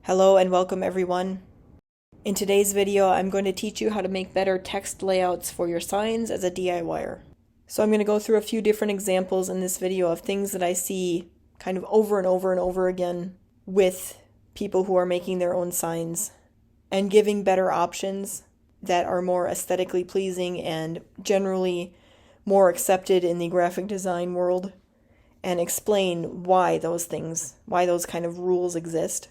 Hello and welcome everyone. In today's video, I'm going to teach you how to make better text layouts for your signs as a DIYer. So I'm going to go through a few different examples in this video of things that I see kind of over and over and over again with people who are making their own signs and giving better options that are more aesthetically pleasing and generally more accepted in the graphic design world, and explain why those kind of rules exist.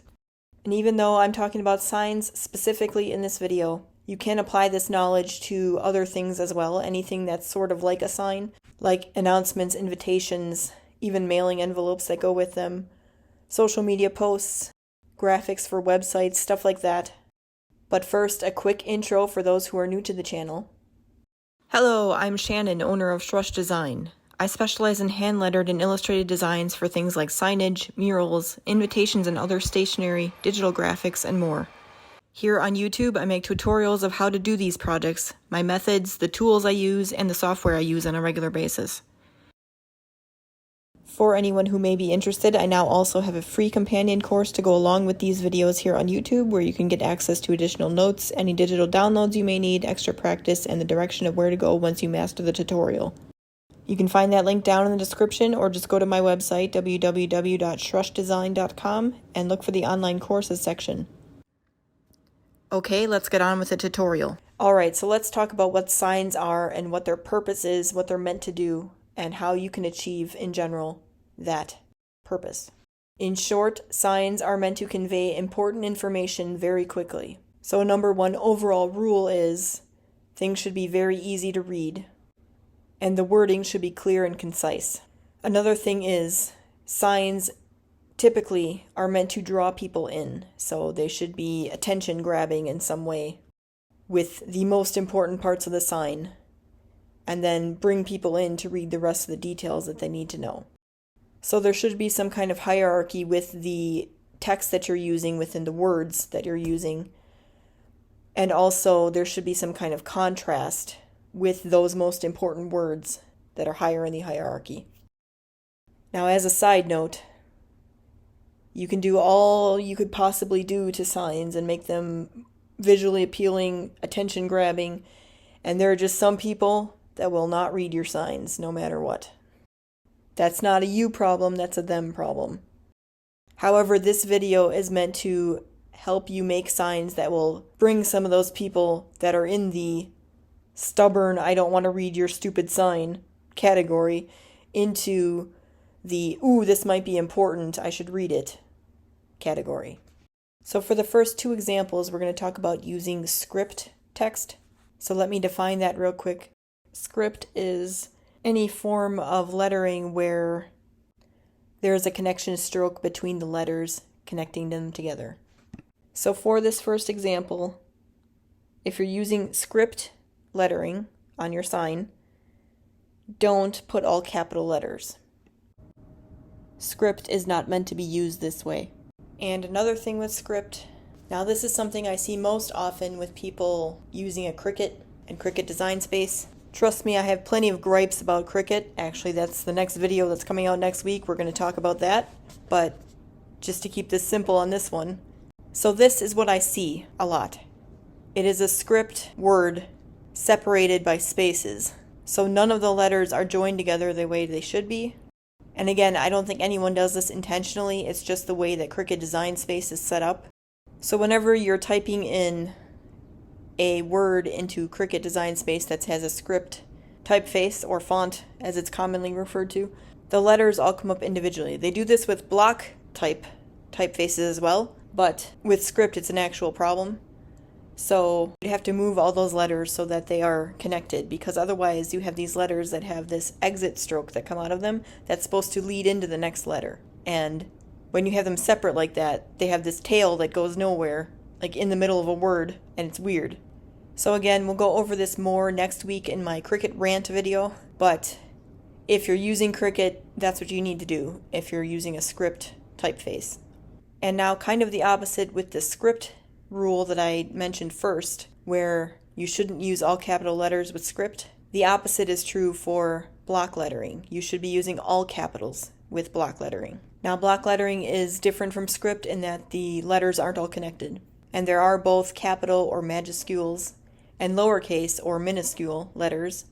And even though I'm talking about signs specifically in this video, you can apply this knowledge to other things as well, anything that's sort of like a sign, like announcements, invitations, even mailing envelopes that go with them, social media posts, graphics for websites, stuff like that. But first, a quick intro for those who are new to the channel. Hello, I'm Shannon, owner of Signage Design. I specialize in hand-lettered and illustrated designs for things like signage, murals, invitations and other stationery, digital graphics, and more. Here on YouTube, I make tutorials of how to do these projects, my methods, the tools I use, and the software I use on a regular basis. For anyone who may be interested, I now also have a free companion course to go along with these videos here on YouTube, where you can get access to additional notes, any digital downloads you may need, extra practice, and the direction of where to go once you master the tutorial. You can find that link down in the description, or just go to my website, www.shrushdesign.com, and look for the online courses section. Okay, let's get on with the tutorial. Alright, so let's talk about what signs are and what their purpose is, what they're meant to do, and how you can achieve, in general, that purpose. In short, signs are meant to convey important information very quickly. So number one overall rule is things should be very easy to read, and the wording should be clear and concise. Another thing is, signs typically are meant to draw people in, so they should be attention-grabbing in some way with the most important parts of the sign, and then bring people in to read the rest of the details that they need to know. So there should be some kind of hierarchy with the text that you're using within the words that you're using, and also there should be some kind of contrast with those most important words that are higher in the hierarchy. Now, as a side note, you can do all you could possibly do to signs and make them visually appealing, attention-grabbing, and there are just some people that will not read your signs no matter what. That's not a you problem, that's a them problem. However, this video is meant to help you make signs that will bring some of those people that are in the stubborn, I don't want to read your stupid sign category into the, ooh, this might be important, I should read it category. So for the first two examples, we're going to talk about using script text. So let me define that real quick. Script is any form of lettering where there is a connection stroke between the letters, connecting them together. So for this first example, if you're using script lettering on your sign, don't put all capital letters. Script is not meant to be used this way. And another thing with script, now this is something I see most often with people using a Cricut and Cricut Design Space. Trust me, I have plenty of gripes about Cricut. Actually, that's the next video that's coming out next week. We're going to talk about that. But just to keep this simple on this one. So this is what I see a lot. It is a script word separated by spaces. So none of the letters are joined together the way they should be. And again, I don't think anyone does this intentionally. It's just the way that Cricut Design Space is set up. So whenever you're typing in a word into Cricut Design Space that has a script typeface or font, as it's commonly referred to, the letters all come up individually. They do this with block typefaces as well, but with script it's an actual problem. So you have to move all those letters so that they are connected, because otherwise you have these letters that have this exit stroke that come out of them that's supposed to lead into the next letter. And when you have them separate like that, they have this tail that goes nowhere, like in the middle of a word, and it's weird. So again, we'll go over this more next week in my Cricut rant video, but if you're using Cricut, that's what you need to do if you're using a script typeface. And now kind of the opposite with the script rule that I mentioned first, where you shouldn't use all capital letters with script. The opposite is true for block lettering. You should be using all capitals with block lettering. Now, block lettering is different from script in that the letters aren't all connected, and there are both capital or majuscules and lowercase or minuscule letters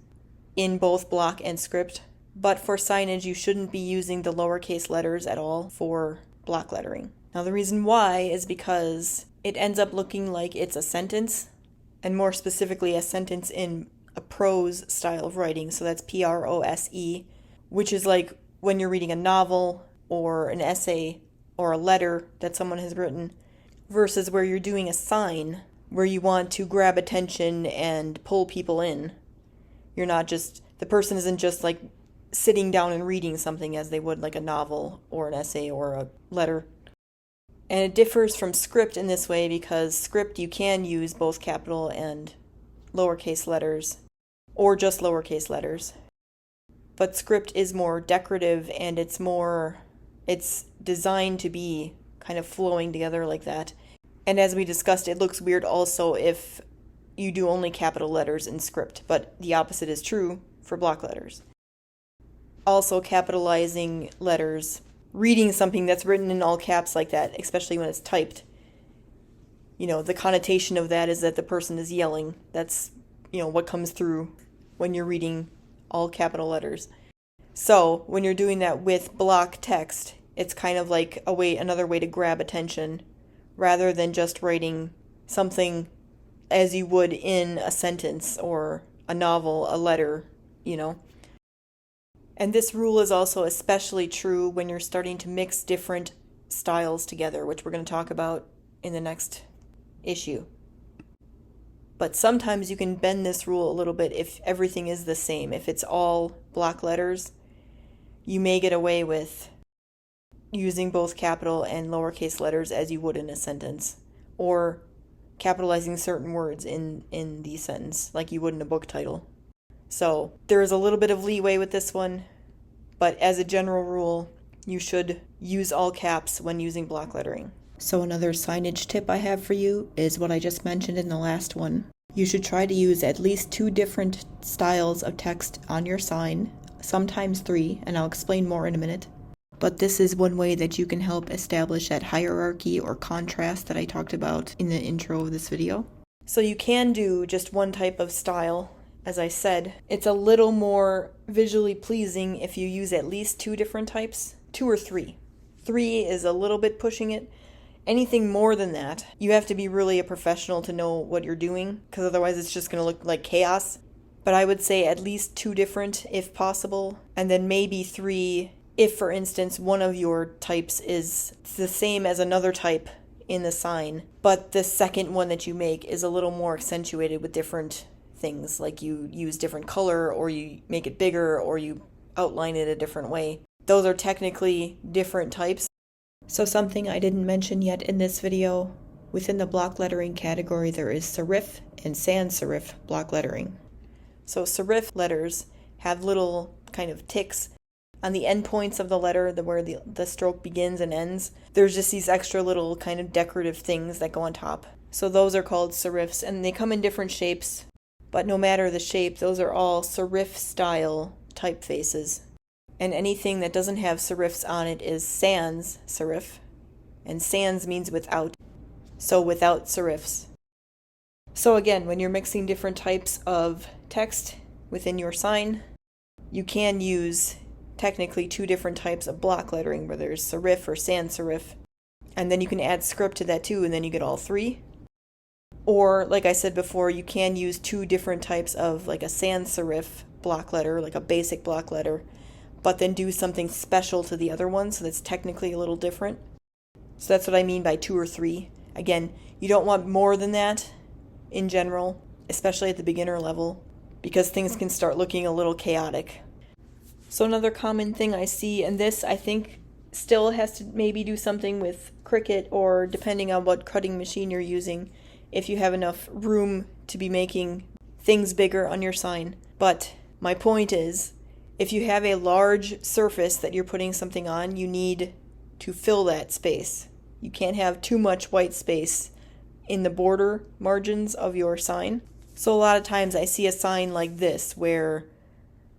in both block and script, but for signage you shouldn't be using the lowercase letters at all for block lettering. Now, the reason why is because it ends up looking like it's a sentence, and more specifically a sentence in a prose style of writing, so that's prose, which is like when you're reading a novel or an essay or a letter that someone has written, versus where you're doing a sign where you want to grab attention and pull people in. You're not just, the person isn't just like sitting down and reading something as they would like a novel or an essay or a letter. And it differs from script in this way because script you can use both capital and lowercase letters, or just lowercase letters. But script is more decorative and it's designed to be kind of flowing together like that. And as we discussed, it looks weird also if you do only capital letters in script, but the opposite is true for block letters. Also, capitalizing letters, reading something that's written in all caps like that, especially when it's typed, the connotation of that is that the person is yelling. That's, what comes through when you're reading all capital letters. So when you're doing that with block text, it's kind of like another way to grab attention rather than just writing something as you would in a sentence or a novel, a letter, And this rule is also especially true when you're starting to mix different styles together, which we're going to talk about in the next issue. But sometimes you can bend this rule a little bit if everything is the same. If it's all block letters, you may get away with using both capital and lowercase letters as you would in a sentence, or capitalizing certain words in the sentence like you would in a book title. So there is a little bit of leeway with this one, but as a general rule, you should use all caps when using block lettering. So another signage tip I have for you is what I just mentioned in the last one. You should try to use at least 2 different styles of text on your sign, sometimes 3, and I'll explain more in a minute. But this is one way that you can help establish that hierarchy or contrast that I talked about in the intro of this video. So you can do just one type of style. As I said, it's a little more visually pleasing if you use at least 2 different types, 2 or 3. 3 is a little bit pushing it. Anything more than that, you have to be really a professional to know what you're doing, because otherwise it's just going to look like chaos. But I would say at least 2 different if possible, and then maybe 3 if, for instance, one of your types is the same as another type in the sign, but the second one that you make is a little more accentuated with different things, like you use different color, or you make it bigger, or you outline it a different way. Those are technically different types. So something I didn't mention yet in this video, within the block lettering category there is serif and sans serif block lettering. So serif letters have little kind of ticks on the end points of the letter, where the stroke begins and ends. There's just these extra little kind of decorative things that go on top. So those are called serifs, and they come in different shapes, but no matter the shape, those are all serif style typefaces. And anything that doesn't have serifs on it is sans serif, and sans means without, so without serifs. So again, when you're mixing different types of text within your sign, you can use technically 2 different types of block lettering, where there's serif or sans serif, and then you can add script to that too, and then you get all 3. Or, like I said before, you can use 2 different types of like a sans serif block letter, like a basic block letter, but then do something special to the other one, so that's technically a little different. So that's what I mean by 2 or 3. Again, you don't want more than that in general, especially at the beginner level, because things can start looking a little chaotic. So another common thing I see, and this I think still has to maybe do something with Cricut, or depending on what cutting machine you're using, if you have enough room to be making things bigger on your sign. But my point is, if you have a large surface that you're putting something on, you need to fill that space. You can't have too much white space in the border margins of your sign. So a lot of times I see a sign like this, where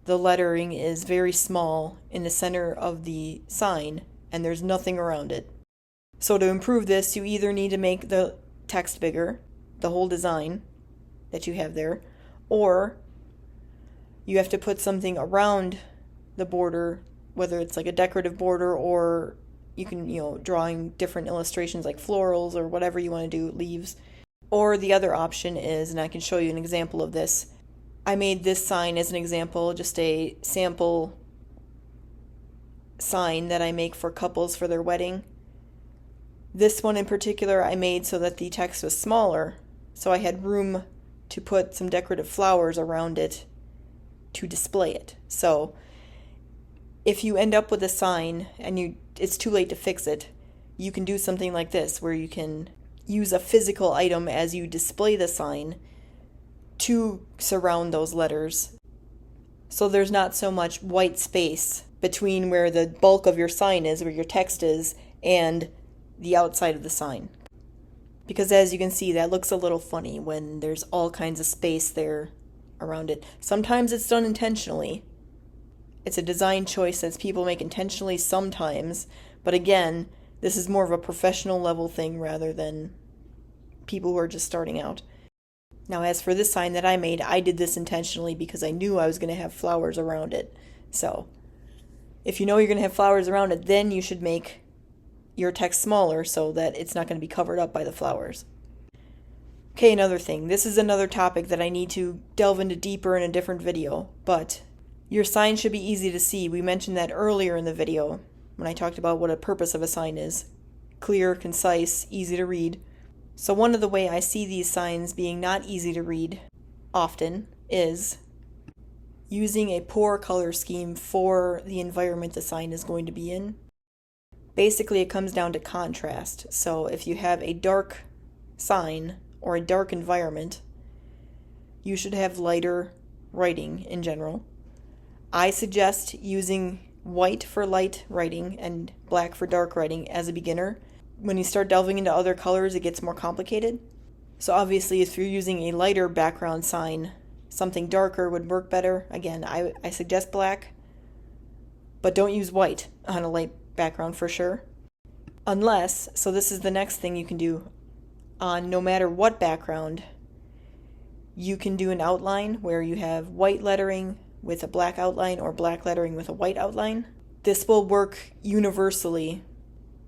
the lettering is very small in the center of the sign, and there's nothing around it. So to improve this, you either need to make the text bigger, the whole design that you have there, or you have to put something around the border, whether it's like a decorative border, or you can, drawing different illustrations like florals or whatever you want to do, leaves. Or the other option is, and I can show you an example of this, I made this sign as an example, just a sample sign that I make for couples for their wedding. This one in particular I made so that the text was smaller, so I had room to put some decorative flowers around it to display it. So if you end up with a sign and it's too late to fix it, you can do something like this, where you can use a physical item as you display the sign to surround those letters. So there's not so much white space between where the bulk of your sign is, where your text is, and the outside of the sign. Because as you can see, that looks a little funny when there's all kinds of space there around it. Sometimes it's done intentionally. It's a design choice that people make intentionally sometimes, but again, this is more of a professional level thing rather than people who are just starting out. Now, as for this sign that I made, I did this intentionally because I knew I was going to have flowers around it. So, if you know you're going to have flowers around it, then you should make your text smaller so that it's not going to be covered up by the flowers. Okay, another thing. This is another topic that I need to delve into deeper in a different video, but your sign should be easy to see. We mentioned that earlier in the video when I talked about what a purpose of a sign is. Clear, concise, easy to read. So one of the way I see these signs being not easy to read often is using a poor color scheme for the environment the sign is going to be in. Basically, it comes down to contrast. So if you have a dark sign or a dark environment, you should have lighter writing in general. I suggest using white for light writing and black for dark writing as a beginner. When you start delving into other colors, it gets more complicated. So obviously, if you're using a lighter background sign, something darker would work better. Again, I suggest black, but don't use white on a light background for sure. Unless, so this is the next thing you can do, on no matter what background, you can do an outline where you have white lettering with a black outline or black lettering with a white outline. This will work universally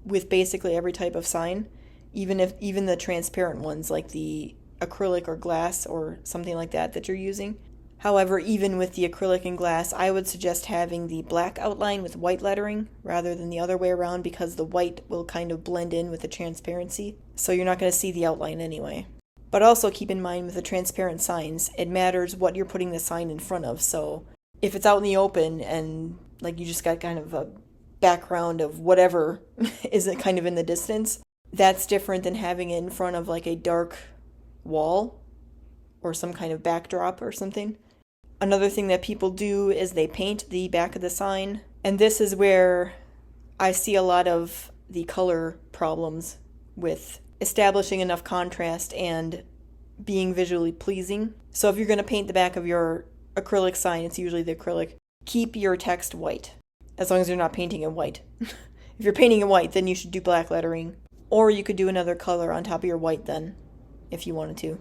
with basically every type of sign, even the transparent ones like the acrylic or glass or something like that you're using. However, even with the acrylic and glass, I would suggest having the black outline with white lettering rather than the other way around, because the white will kind of blend in with the transparency, so you're not going to see the outline anyway. But also keep in mind with the transparent signs, it matters what you're putting the sign in front of. So if it's out in the open and like you just got kind of a background of whatever is kind of in the distance, that's different than having it in front of like a dark wall or some kind of backdrop or something. Another thing that people do is they paint the back of the sign, and this is where I see a lot of the color problems with establishing enough contrast and being visually pleasing. So if you're going to paint the back of your acrylic sign, it's usually the acrylic, keep your text white, as long as you're not painting it white. If you're painting it white, then you should do black lettering, or you could do another color on top of your white then, if you wanted to.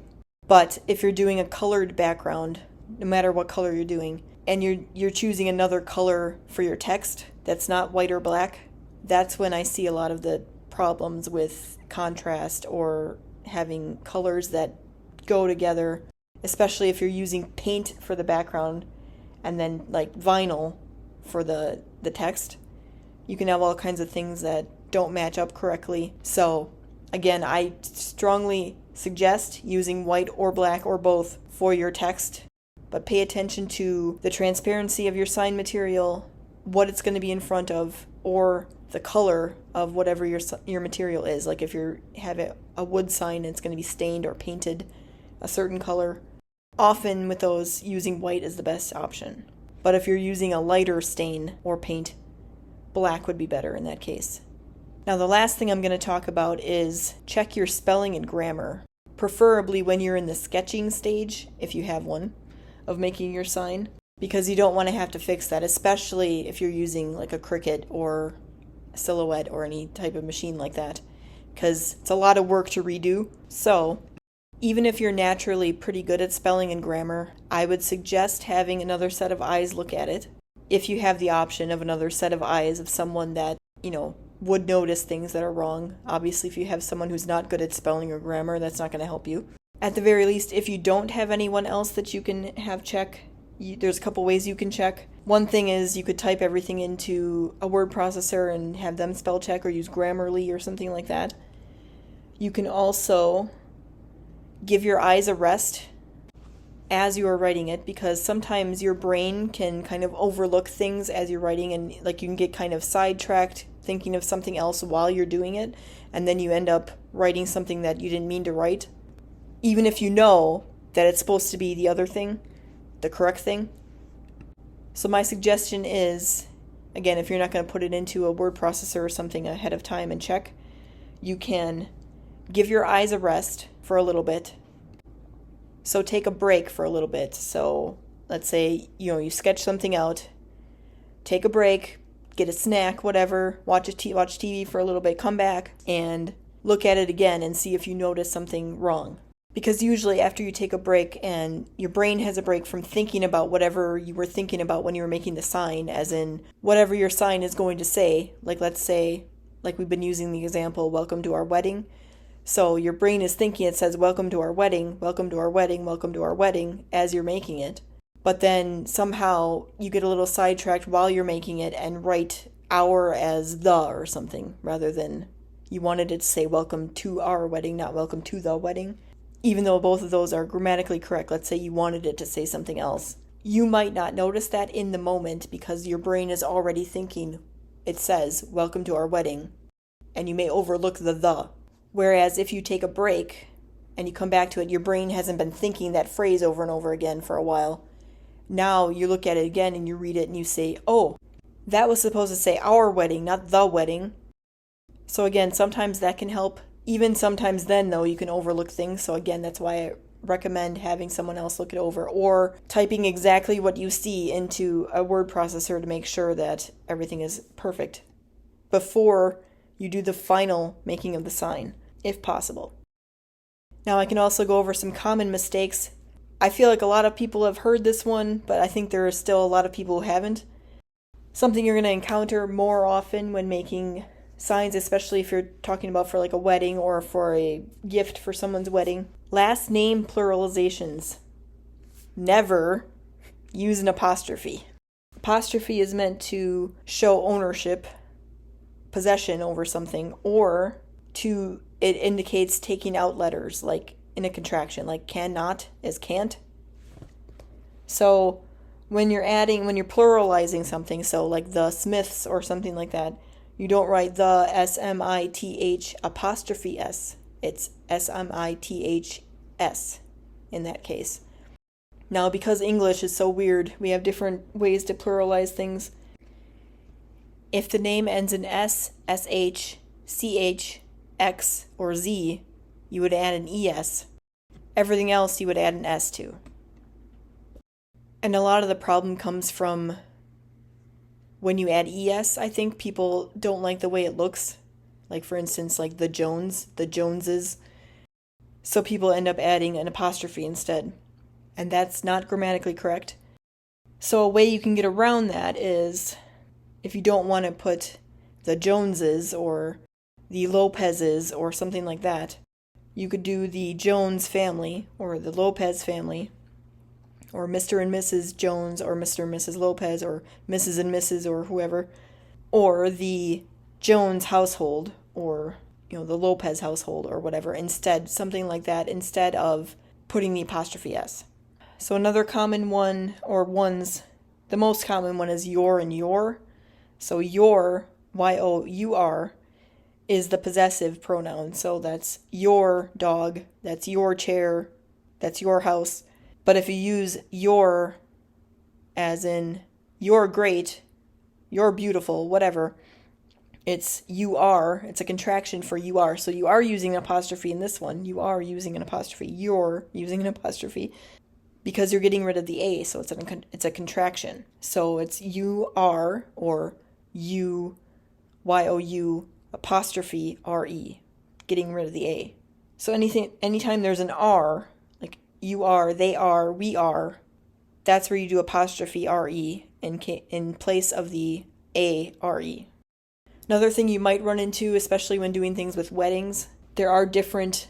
But if you're doing a colored background, no matter what color you're doing, and you're choosing another color for your text that's not white or black, that's when I see a lot of the problems with contrast or having colors that go together, especially if you're using paint for the background and then like vinyl for the text. You can have all kinds of things that don't match up correctly. So again, I strongly suggest using white or black or both for your text, but pay attention to the transparency of your sign material, what it's going to be in front of, or the color of whatever your material is. Like if you have a wood sign, it's going to be stained or painted a certain color. Often with those, using white is the best option. But if you're using a lighter stain or paint, black would be better in that case. Now the last thing I'm going to talk about is check your spelling and grammar, preferably when you're in the sketching stage, if you have one, of making your sign, because you don't want to have to fix that, especially if you're using like a Cricut or Silhouette or any type of machine like that, because it's a lot of work to redo. So even if you're naturally pretty good at spelling and grammar, I would suggest having another set of eyes look at it. If you have the option of another set of eyes of someone that, would notice things that are wrong. Obviously, if you have someone who's not good at spelling or grammar, that's not going to help you. At the very least, if you don't have anyone else that you can have check, there's a couple ways you can check. One thing is you could type everything into a word processor and have them spell check or use Grammarly or something like that. You can also give your eyes a rest as you are writing it, because sometimes your brain can kind of overlook things as you're writing, and like you can get kind of sidetracked thinking of something else while you're doing it, and then you end up writing something that you didn't mean to write, even if you know that it's supposed to be the other thing, the correct thing. So my suggestion is, again, if you're not going to put it into a word processor or something ahead of time and check, you can give your eyes a rest for a little bit. So take a break for a little bit. So let's say, you sketch something out, take a break, get a snack, whatever, watch TV for a little bit, come back and look at it again and see if you notice something wrong. Because usually after you take a break and your brain has a break from thinking about whatever you were thinking about when you were making the sign, as in whatever your sign is going to say, like let's say, like we've been using the example, welcome to our wedding. So your brain is thinking, it says welcome to our wedding, welcome to our wedding, welcome to our wedding as you're making it. But then somehow you get a little sidetracked while you're making it and write our as the or something, rather than you wanted it to say welcome to our wedding, not welcome to the wedding. Even though both of those are grammatically correct, let's say you wanted it to say something else. You might not notice that in the moment because your brain is already thinking it says welcome to our wedding, and you may overlook the. Whereas if you take a break and you come back to it, your brain hasn't been thinking that phrase over and over again for a while. Now you look at it again and you read it and you say, oh, that was supposed to say our wedding, not the wedding. So again, sometimes that can help. Even sometimes then, though, you can overlook things. So again, that's why I recommend having someone else look it over, or typing exactly what you see into a word processor to make sure that everything is perfect before you do the final making of the sign, if possible. Now I can also go over some common mistakes. I feel like a lot of people have heard this one, but I think there are still a lot of people who haven't. Something you're going to encounter more often when making signs, especially if you're talking about for like a wedding or for a gift for someone's wedding. Last name pluralizations. Never use an apostrophe. Apostrophe is meant to show ownership, possession over something, or it indicates taking out letters, like in a contraction, like cannot is can't. So when you're pluralizing something, so like the Smiths or something like that, you don't write the SMITH apostrophe S. It's SMITHS in that case. Now, because English is so weird, we have different ways to pluralize things. If the name ends in S, SH, CH, X, or Z, you would add an ES. Everything else you would add an S to. And a lot of the problem comes from when you add ES, I think people don't like the way it looks. Like for instance, like the Joneses. So people end up adding an apostrophe instead. And that's not grammatically correct. So a way you can get around that is, if you don't want to put the Joneses or the Lopezes or something like that, you could do the Jones family or the Lopez family, or Mr. and Mrs. Jones, or Mr. and Mrs. Lopez, or Mrs. and Mrs. or whoever, or the Jones household, or the Lopez household or whatever, instead, something like that, instead of putting the apostrophe S. So another common one, or ones, the most common one is your and your. So your, Y-O-U-R, is the possessive pronoun. So that's your dog, that's your chair, that's your house. But if you use your as in you're great, you're beautiful, whatever, it's you are. It's a contraction for you are. So you are using an apostrophe in this one. You are using an apostrophe. You're using an apostrophe because you're getting rid of the A. So it's a contraction. So it's you are or you Y-O-U apostrophe R-E, getting rid of the A. So anytime there's an R, like you are, they are, we are, that's where you do apostrophe R-E in place of the A-R-E. Another thing you might run into, especially when doing things with weddings, there are different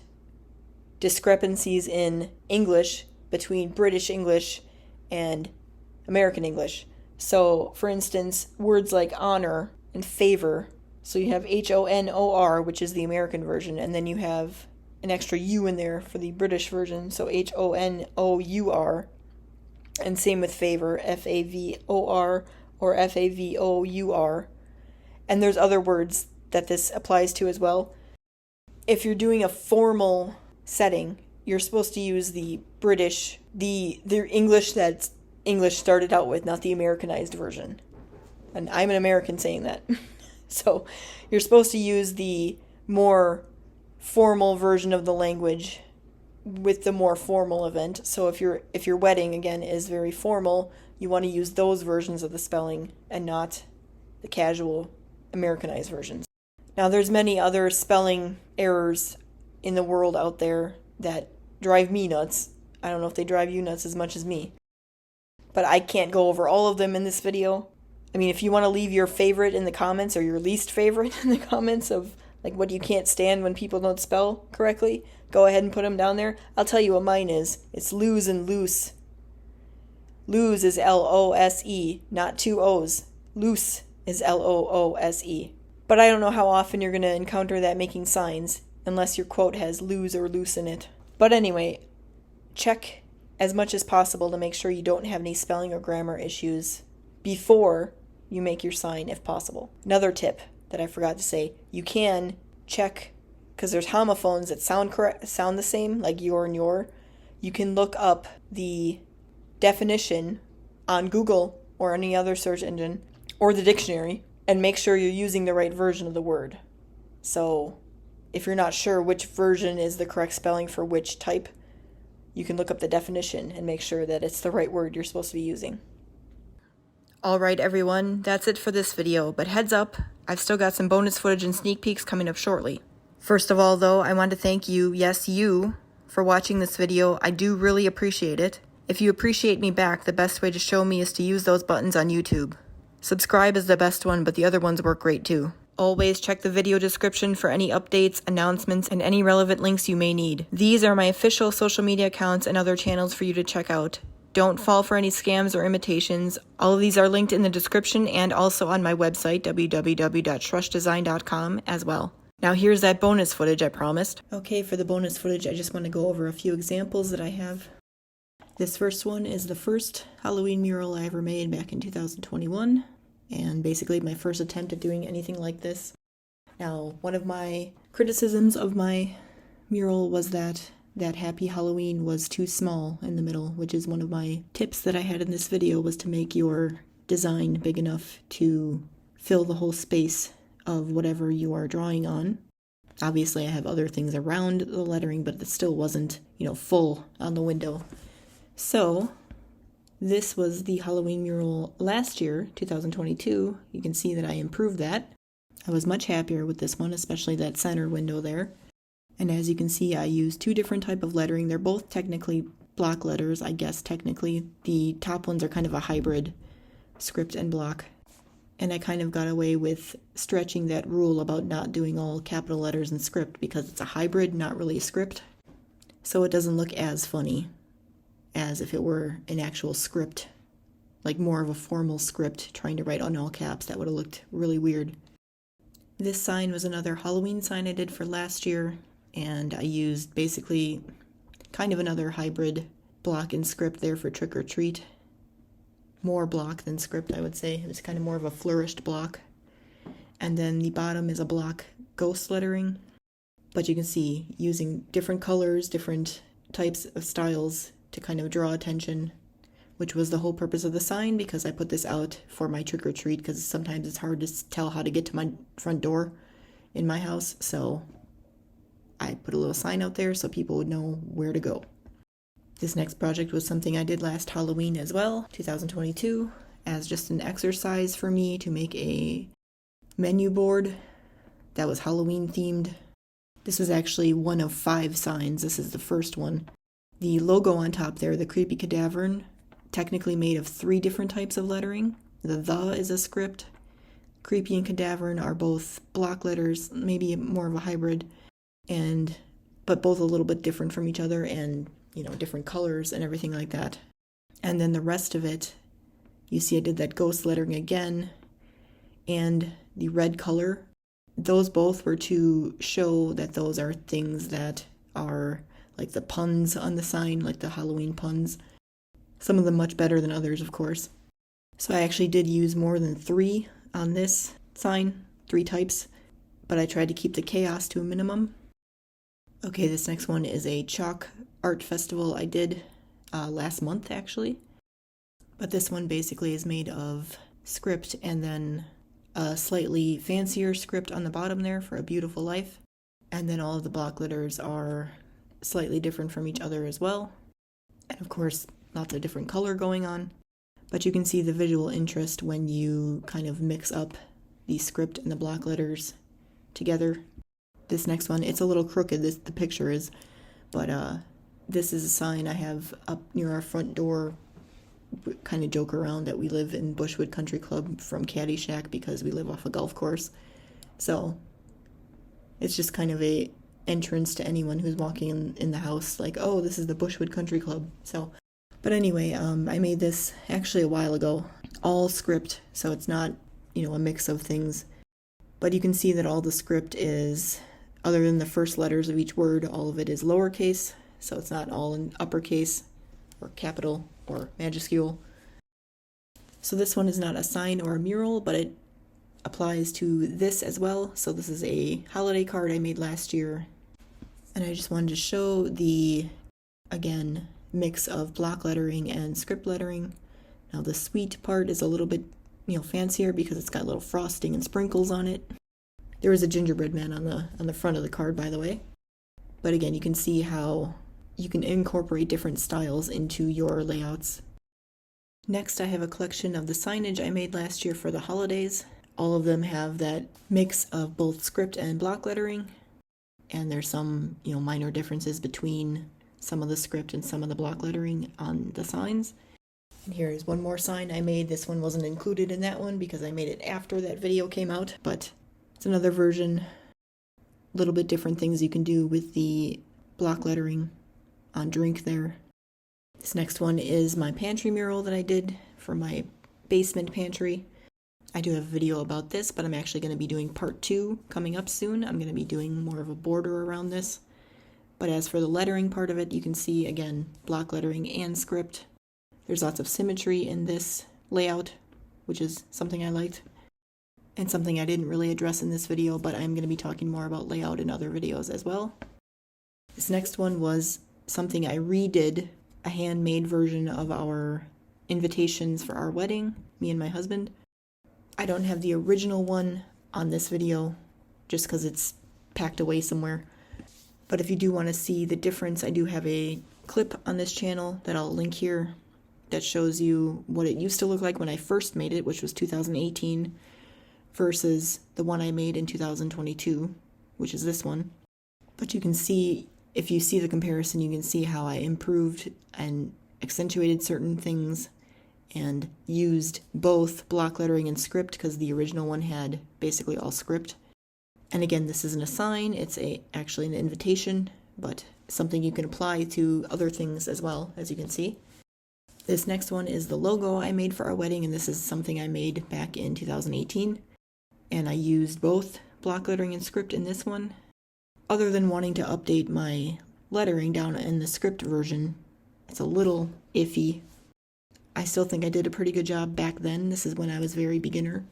discrepancies in English between British English and American English. So, for instance, words like honor and favor. So you have H-O-N-O-R, which is the American version, and then you have an extra U in there for the British version, so H-O-N-O-U-R. And same with favor, F-A-V-O-R or F-A-V-O-U-R. And there's other words that this applies to as well. If you're doing a formal setting, you're supposed to use the British, the English that English started out with, not the Americanized version. And I'm an American saying that. So you're supposed to use the more formal version of the language with the more formal event. So if your wedding, again, is very formal, you want to use those versions of the spelling and not the casual Americanized versions. Now, there's many other spelling errors in the world out there that drive me nuts. I don't know if they drive you nuts as much as me. But I can't go over all of them in this video. I mean, if you want to leave your favorite in the comments or your least favorite in the comments of like what you can't stand when people don't spell correctly, go ahead and put them down there. I'll tell you what mine is. It's lose and loose. Lose is L-O-S-E, not two O's. Loose is L-O-O-S-E. But I don't know how often you're going to encounter that making signs, unless your quote has lose or loose in it. But anyway, check as much as possible to make sure you don't have any spelling or grammar issues before you make your sign if possible. Another tip that I forgot to say, you can check, because there's homophones that sound the same, like your and your. You can look up the definition on Google or any other search engine or the dictionary and make sure you're using the right version of the word. So if you're not sure which version is the correct spelling for which type, you can look up the definition and make sure that it's the right word you're supposed to be using. Alright everyone, that's it for this video, but heads up, I've still got some bonus footage and sneak peeks coming up shortly. First of all though, I want to thank you, yes you, for watching this video. I do really appreciate it. If you appreciate me back, the best way to show me is to use those buttons on YouTube. Subscribe is the best one, but the other ones work great too. Always check the video description for any updates, announcements, and any relevant links you may need. These are my official social media accounts and other channels for you to check out. Don't fall for any scams or imitations. All of these are linked in the description and also on my website, www.shrushdesign.com as well. Now here's that bonus footage I promised. Okay, for the bonus footage, I just want to go over a few examples that I have. This first one is the first Halloween mural I ever made back in 2021, and basically my first attempt at doing anything like this. Now, one of my criticisms of my mural was that Happy Halloween was too small in the middle, which is one of my tips that I had in this video, was to make your design big enough to fill the whole space of whatever you are drawing on. Obviously I have other things around the lettering, but it still wasn't, full on the window. So this was the Halloween mural last year, 2022. You can see that I improved that. I was much happier with this one, especially that center window there. And as you can see, I used two different type of lettering. They're both technically block letters, I guess technically. The top ones are kind of a hybrid, script and block. And I kind of got away with stretching that rule about not doing all capital letters in script because it's a hybrid, not really a script. So it doesn't look as funny as if it were an actual script, like more of a formal script trying to write on all caps. That would have looked really weird. This sign was another Halloween sign I did for last year, and I used basically kind of another hybrid block and script there for trick or treat. More block than script, I would say. It was kind of more of a flourished block. And then the bottom is a block ghost lettering. But you can see, using different colors, different types of styles to kind of draw attention, which was the whole purpose of the sign, because I put this out for my trick or treat, because sometimes it's hard to tell how to get to my front door in my house, so I put a little sign out there so people would know where to go. This next project was something I did last Halloween as well, 2022, as just an exercise for me to make a menu board that was Halloween themed. This was actually one of 5 signs. This is the first one. The logo on top there, the Creepy Cadaver'n, technically made of 3 different types of lettering. The is a script. Creepy and Cadaver'n are both block letters, maybe more of a hybrid, but both a little bit different from each other, and different colors and everything like that. And then the rest of it, you see I did that ghost lettering again, and the red color. Those both were to show that those are things that are like the puns on the sign, like the Halloween puns. Some of them much better than others, of course. So I actually did use more than 3 on this sign, 3 types, but I tried to keep the chaos to a minimum. Okay, this next one is a chalk art festival I did last month, actually. But this one basically is made of script and then a slightly fancier script on the bottom there for A Beautiful Life. And then all of the block letters are slightly different from each other as well. And of course, lots of different color going on. But you can see the visual interest when you kind of mix up the script and the block letters together. This next one, it's a little crooked, the picture is, but this is a sign I have up near our front door. Kind of joke around that we live in Bushwood Country Club from Caddyshack because we live off a golf course. So it's just kind of a entrance to anyone who's walking in the house, like, oh, this is the Bushwood Country Club. But anyway, I made this actually a while ago, all script, so it's not, a mix of things. But you can see that all the script is, other than the first letters of each word, all of it is lowercase, so it's not all in uppercase or capital or majuscule. So this one is not a sign or a mural, but it applies to this as well. So this is a holiday card I made last year, and I just wanted to show the, again, mix of block lettering and script lettering. Now the sweet part is a little bit, fancier because it's got little frosting and sprinkles on it. There is a gingerbread man on the front of the card, by the way. But again, you can see how you can incorporate different styles into your layouts. Next, I have a collection of the signage I made last year for the holidays. All of them have that mix of both script and block lettering, and there's some, minor differences between some of the script and some of the block lettering on the signs. And here is one more sign I made. This one wasn't included in that one because I made it after that video came out, but it's another version. A little bit different things you can do with the block lettering on drink there. This next one is my pantry mural that I did for my basement pantry. I do have a video about this, but I'm actually going to be doing part 2 coming up soon. I'm going to be doing more of a border around this. But as for the lettering part of it, you can see, again, block lettering and script. There's lots of symmetry in this layout, which is something I liked, and something I didn't really address in this video, but I'm going to be talking more about layout in other videos as well. This next one was something I redid, a handmade version of our invitations for our wedding, me and my husband. I don't have the original one on this video, just because it's packed away somewhere. But if you do want to see the difference, I do have a clip on this channel that I'll link here that shows you what it used to look like when I first made it, which was 2018, versus the one I made in 2022, which is this one. But you can see, if you see the comparison, you can see how I improved and accentuated certain things and used both block lettering and script because the original one had basically all script. And again, this isn't a sign, it's actually an invitation, but something you can apply to other things as well, as you can see. This next one is the logo I made for our wedding, and this is something I made back in 2018. And I used both block lettering and script in this one. Other than wanting to update my lettering down in the script version, it's a little iffy. I still think I did a pretty good job back then. This is when I was very beginner,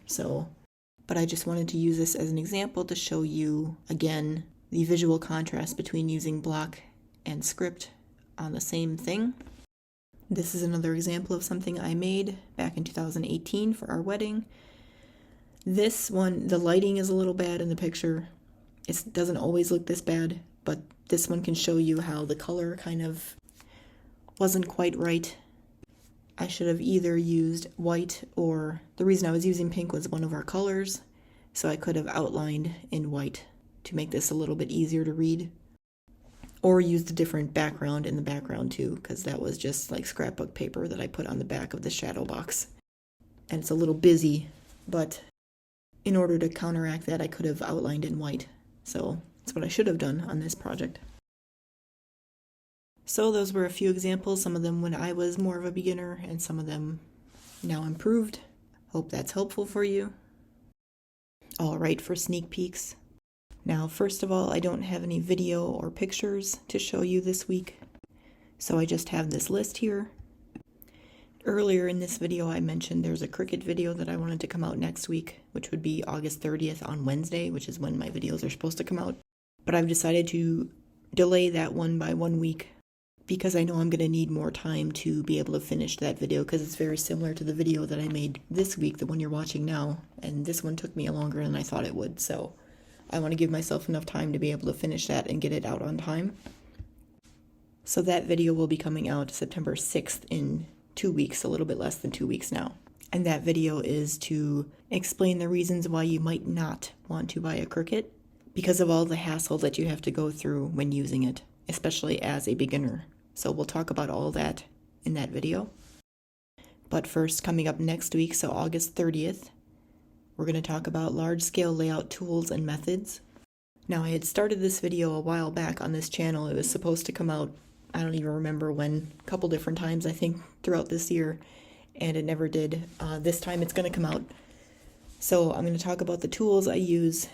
but I just wanted to use this as an example to show you, again, the visual contrast between using block and script on the same thing. This is another example of something I made back in 2018 for our wedding. This one, the lighting is a little bad in the picture. It doesn't always look this bad, but this one can show you how the color kind of wasn't quite right. I should have either used white, or the reason I was using pink was one of our colors, so I could have outlined in white to make this a little bit easier to read. Or used a different background in the background too, because that was just like scrapbook paper that I put on the back of the shadow box. And it's a little busy, but in order to counteract that, I could have outlined in white. So that's what I should have done on this project. So those were a few examples, some of them when I was more of a beginner and some of them now improved. Hope that's helpful for you. All right, for sneak peeks. Now, first of all, I don't have any video or pictures to show you this week, so I just have this list here. Earlier in this video, I mentioned there's a Cricut video that I wanted to come out next week, which would be August 30th on Wednesday, which is when my videos are supposed to come out. But I've decided to delay that one by 1 week because I know I'm going to need more time to be able to finish that video, because it's very similar to the video that I made this week, the one you're watching now, and this one took me longer than I thought it would, so I want to give myself enough time to be able to finish that and get it out on time. So that video will be coming out September 6th in 2 weeks, a little bit less than 2 weeks now. And that video is to explain the reasons why you might not want to buy a Cricut because of all the hassle that you have to go through when using it, especially as a beginner. So we'll talk about all that in that video. But first, coming up next week, so August 30th, we're going to talk about large-scale layout tools and methods. Now, I had started this video a while back on this channel. It was supposed to come out, I don't even remember when, a couple different times, I think, throughout this year, and it never did. This time it's going to come out. So I'm going to talk about the tools I use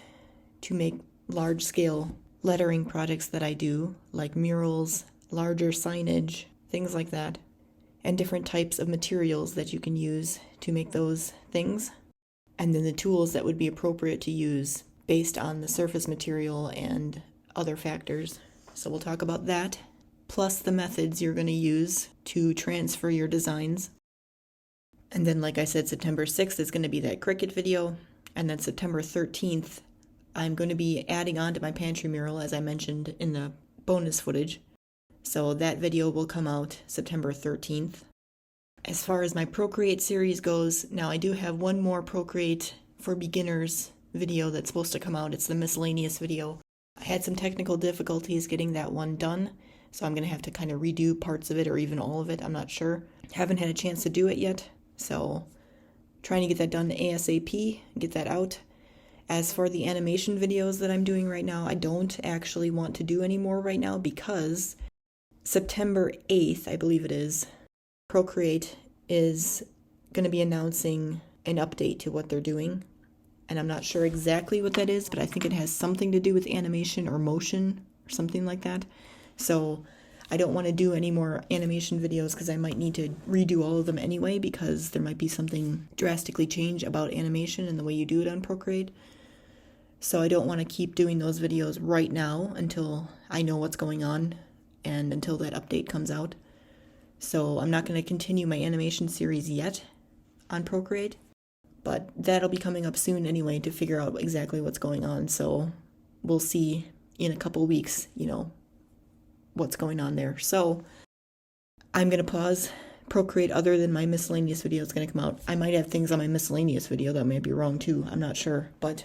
to make large-scale lettering projects that I do, like murals, larger signage, things like that, and different types of materials that you can use to make those things. And then the tools that would be appropriate to use based on the surface material and other factors. So we'll talk about that, plus the methods you're going to use to transfer your designs. And then, like I said, September 6th is going to be that Cricut video. And then September 13th, I'm going to be adding on to my Pantry mural, as I mentioned in the bonus footage. So that video will come out September 13th. As far as my Procreate series goes, now I do have one more Procreate for beginners video that's supposed to come out. It's the miscellaneous video. I had some technical difficulties getting that one done, so I'm going to have to kind of redo parts of it or even all of it. I'm not sure. Haven't had a chance to do it yet, so trying to get that done ASAP, get that out. As for the animation videos that I'm doing right now, I don't actually want to do any more right now because September 8th, I believe it is, Procreate is going to be announcing an update to what they're doing, and I'm not sure exactly what that is, but I think it has something to do with animation or motion or something like that. So I don't want to do any more animation videos because I might need to redo all of them anyway, because there might be something drastically changed about animation and the way you do it on Procreate. So I don't want to keep doing those videos right now until I know what's going on and until that update comes out. So I'm not going to continue my animation series yet on Procreate, but that'll be coming up soon anyway to figure out exactly what's going on. So we'll see in a couple weeks, what's going on there. So I'm going to pause Procreate other than my miscellaneous video is going to come out. I might have things on my miscellaneous video that may be wrong too. I'm not sure, but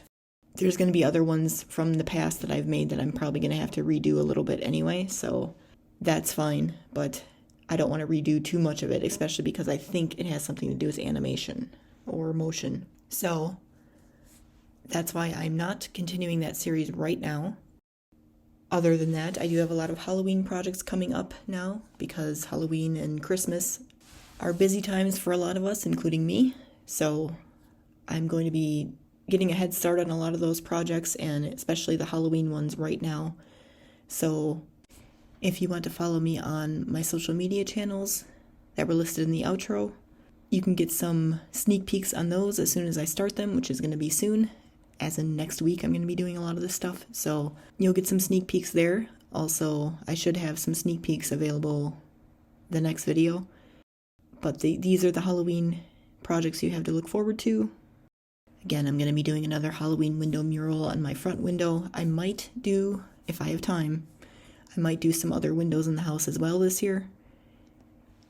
there's going to be other ones from the past that I've made that I'm probably going to have to redo a little bit anyway. So that's fine, but I don't want to redo too much of it, especially because I think it has something to do with animation or motion. So that's why I'm not continuing that series right now. Other than that, I do have a lot of Halloween projects coming up now because Halloween and Christmas are busy times for a lot of us, including me. So I'm going to be getting a head start on a lot of those projects, and especially the Halloween ones right now. So if you want to follow me on my social media channels that were listed in the outro, you can get some sneak peeks on those as soon as I start them, which is going to be soon. As in next week, I'm going to be doing a lot of this stuff. So you'll get some sneak peeks there. Also, I should have some sneak peeks available the next video. But these are the Halloween projects you have to look forward to. Again, I'm going to be doing another Halloween window mural on my front window. I might do, if I have time, I might do some other windows in the house as well this year.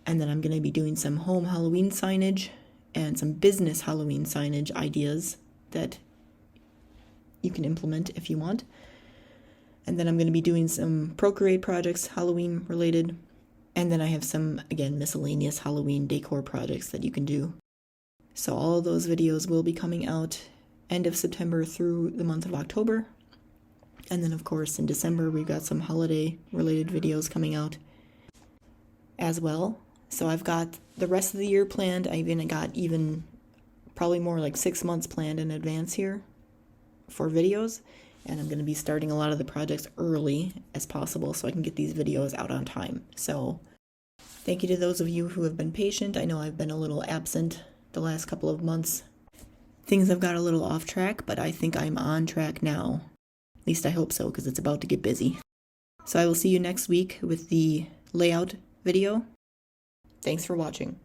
And then I'm going to be doing some home Halloween signage and some business Halloween signage ideas that you can implement if you want. And then I'm going to be doing some Procreate projects, Halloween related. And then I have some, again, miscellaneous Halloween decor projects that you can do. So all of those videos will be coming out end of September through the month of October. And then, of course, in December, we've got some holiday-related videos coming out as well. So I've got the rest of the year planned. I got probably more like 6 months planned in advance here for videos. And I'm going to be starting a lot of the projects early as possible so I can get these videos out on time. So thank you to those of you who have been patient. I know I've been a little absent the last couple of months. Things have got a little off track, but I think I'm on track now. At least I hope so, because it's about to get busy. So I will see you next week with the layout video. Thanks for watching.